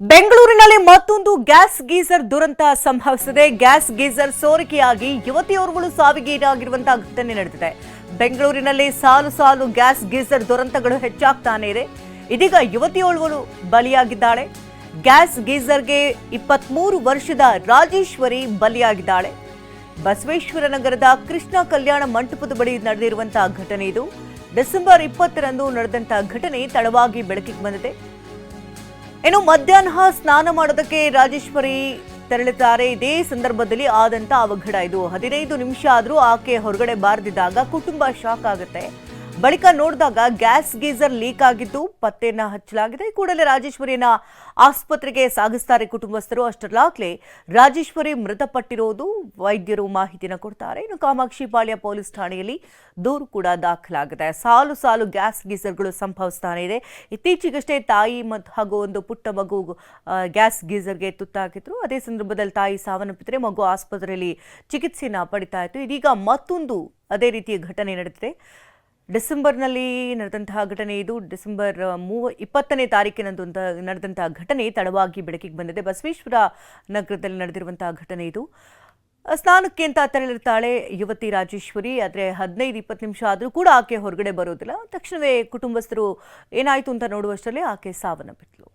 ಬೆಂಗಳೂರಿನಲ್ಲಿ ಮತ್ತೊಂದು gas geyser ದುರಂತ ಸಂಭವಿಸಿದೆ. ಗ್ಯಾಸ್ ಗೀಸರ್ ಸೋರಿಕೆಯಾಗಿ ಯುವತಿಯೋರ್ವಳು ಸಾವಿಗೀಡಾಗಿರುವಂತಹ ಘಟನೆ ನಡೆದಿದೆ. ಬೆಂಗಳೂರಿನಲ್ಲಿ ಸಾಲು ಸಾಲು ಗ್ಯಾಸ್ ಗೀಸರ್ ದುರಂತಗಳು ಹೆಚ್ಚಾಗ್ತಾನೆ ಇದೆ. ಇದೀಗ ಯುವತಿಯೋರ್ವಳು ಬಲಿಯಾಗಿದ್ದಾಳೆ. ಗ್ಯಾಸ್ ಗೀಸರ್ಗೆ 23 ವರ್ಷದ ರಾಜೇಶ್ವರಿ ಬಲಿಯಾಗಿದ್ದಾಳೆ. ಬಸವೇಶ್ವರ ನಗರದ ಕೃಷ್ಣ ಕಲ್ಯಾಣ ಮಂಟಪದ ಬಳಿ ನಡೆದಿರುವಂತಹ ಘಟನೆ ಇದು. ಡಿಸೆಂಬರ್ 20ರಂದು ನಡೆದಂತಹ ಘಟನೆ ತಡವಾಗಿ ಬೆಳಕಿಗೆ ಬಂದಿದೆ. ಇನ್ನು ಮಧ್ಯಾಹ್ನ ಸ್ನಾನ ಮಾಡೋದಕ್ಕೆ ರಾಜೇಶ್ವರಿ ತೆರಳಿದ್ದಾರೆ. ಇದೇ ಸಂದರ್ಭದಲ್ಲಿ ಆದಂತ ಅವಘಡ ಇದು. 15 ನಿಮಿಷ ಆದ್ರೂ ಆಕೆ ಹೊರಗಡೆ ಬಾರದಿದ್ದಾಗ ಕುಟುಂಬ ಶಾಕ್ ಆಗುತ್ತೆ. ಬಳಿಕ ನೋಡಿದಾಗ ಗ್ಯಾಸ್ ಗೀಸರ್ ಲೀಕ್ ಆಗಿದ್ದು ಪತ್ತೆಯನ್ನ ಹಚ್ಚಲಾಗಿದೆ. ಕೂಡಲೇ ರಾಜೇಶ್ವರಿಯನ್ನ ಆಸ್ಪತ್ರೆಗೆ ಸಾಗಿಸ್ತಾರೆ ಕುಟುಂಬಸ್ಥರು. ಅಷ್ಟರಲ್ಲಾಗಲೇ ರಾಜೇಶ್ವರಿ ಮೃತಪಟ್ಟಿರೋದು ವೈದ್ಯರು ಮಾಹಿತಿಯನ್ನು ಕೊಡ್ತಾರೆ. ಇನ್ನು ಕಾಮಾಕ್ಷಿಪಾಳ್ಯ ಪೊಲೀಸ್ ಠಾಣೆಯಲ್ಲಿ ದೂರು ಕೂಡ ದಾಖಲಾಗಿದೆ. ಸಾಲು ಸಾಲು ಗ್ಯಾಸ್ ಗೀಸರ್ಗಳು ಸಂಭವಿಸ್ತಾನೆ ಇದೆ. ಇತ್ತೀಚೆಗಷ್ಟೇ ತಾಯಿ ಹಾಗೂ ಒಂದು ಪುಟ್ಟ ಮಗು ಗ್ಯಾಸ್ ಗೀಸರ್ಗೆ ತುತ್ತಾಗಿದ್ರು. ಅದೇ ಸಂದರ್ಭದಲ್ಲಿ ತಾಯಿ ಸಾವನ್ನಪ್ಪಿದ್ರೆ, ಮಗು ಆಸ್ಪತ್ರೆಯಲ್ಲಿ ಚಿಕಿತ್ಸೆಯನ್ನು ಪಡಿತಾ ಇತ್ತು. ಇದೀಗ ಮತ್ತೊಂದು ಅದೇ ರೀತಿಯ ಘಟನೆ ನಡೆದಿದೆ. ಡಿಸೆಂಬರ್ನಲ್ಲಿ ನಡೆದಂತಹ ಘಟನೆ ಇದು. ಡಿಸೆಂಬರ್ 20ನೇ ತಾರೀಕಿನಂದು ನಡೆದಂತಹ ಘಟನೆ ತಡವಾಗಿ ಬೆಳಕಿಗೆ ಬಂದಿದೆ. ಬಸವೇಶ್ವರ ನಗರದಲ್ಲಿ ನಡೆದಿರುವಂತಹ ಘಟನೆ ಇದು. ಸ್ನಾನಕ್ಕೆ ಅಂತ ತೆರಳಿರ್ತಾಳೆ ಯುವತಿ ರಾಜೇಶ್ವರಿ. ಆದರೆ 15-20 ನಿಮಿಷ ಆದರೂ ಕೂಡ ಆಕೆ ಹೊರಗಡೆ ಬರೋದಿಲ್ಲ. ತಕ್ಷಣವೇ ಕುಟುಂಬಸ್ಥರು ಏನಾಯಿತು ಅಂತ ನೋಡುವಷ್ಟರಲ್ಲಿ ಆಕೆ ಸಾವನ್ನಪ್ಪಿದ್ಲು.